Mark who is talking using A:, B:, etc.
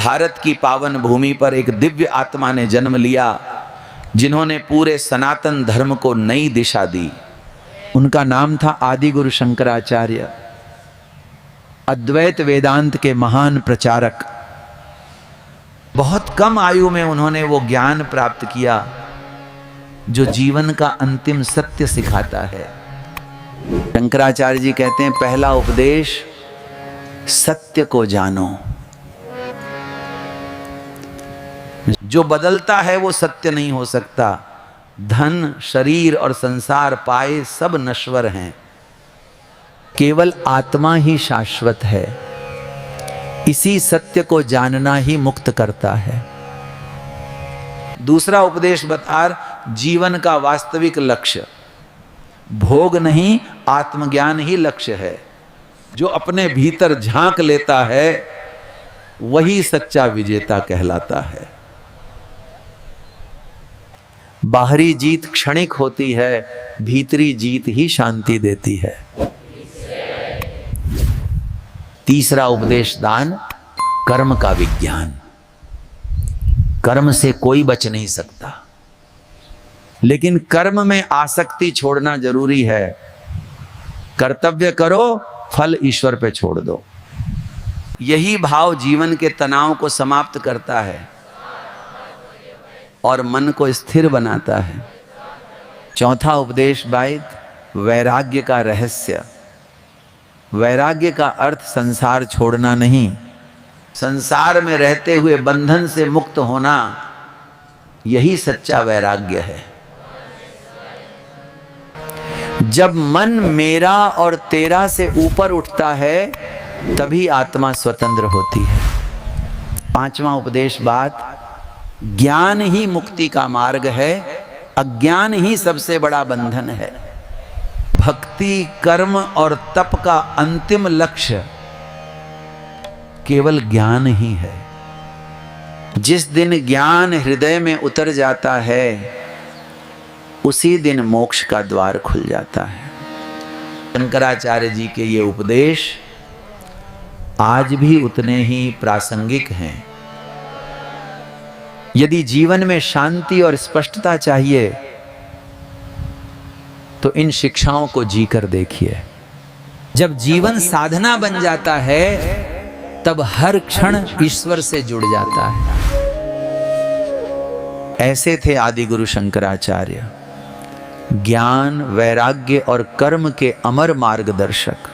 A: भारत की पावन भूमि पर एक दिव्य आत्मा ने जन्म लिया, जिन्होंने पूरे सनातन धर्म को नई दिशा दी। उनका नाम था आदि गुरु शंकराचार्य, अद्वैत वेदांत के महान प्रचारक। बहुत कम आयु में उन्होंने वो ज्ञान प्राप्त किया जो जीवन का अंतिम सत्य सिखाता है। शंकराचार्य जी कहते हैं, पहला उपदेश सत्य को जानो। जो बदलता है वो सत्य नहीं हो सकता। धन, शरीर और संसार पाए सब नश्वर हैं, केवल आत्मा ही शाश्वत है। इसी सत्य को जानना ही मुक्त करता है। दूसरा उपदेश बता, जीवन का वास्तविक लक्ष्य भोग नहीं, आत्मज्ञान ही लक्ष्य है। जो अपने भीतर झांक लेता है वही सच्चा विजेता कहलाता है। बाहरी जीत क्षणिक होती है, भीतरी जीत ही शांति देती है। तीसरा उपदेश दान, कर्म का विज्ञान। कर्म से कोई बच नहीं सकता, लेकिन कर्म में आसक्ति छोड़ना जरूरी है। कर्तव्य करो, फल ईश्वर पे छोड़ दो। यही भाव जीवन के तनाव को समाप्त करता है और मन को स्थिर बनाता है। चौथा उपदेश बाइट, वैराग्य का रहस्य। वैराग्य का अर्थ संसार छोड़ना नहीं, संसार में रहते हुए बंधन से मुक्त होना, यही सच्चा वैराग्य है। जब मन मेरा और तेरा से ऊपर उठता है तभी आत्मा स्वतंत्र होती है। पांचवा उपदेश बात, ज्ञान ही मुक्ति का मार्ग है, अज्ञान ही सबसे बड़ा बंधन है। भक्ति, कर्म और तप का अंतिम लक्ष्य केवल ज्ञान ही है। जिस दिन ज्ञान हृदय में उतर जाता है उसी दिन मोक्ष का द्वार खुल जाता है। शंकराचार्य जी के ये उपदेश आज भी उतने ही प्रासंगिक हैं। यदि जीवन में शांति और स्पष्टता चाहिए तो इन शिक्षाओं को जीकर देखिए। जब जीवन साधना बन जाता है तब हर क्षण ईश्वर से जुड़ जाता है। ऐसे थे आदि गुरु शंकराचार्य, ज्ञान, वैराग्य और कर्म के अमर मार्गदर्शक।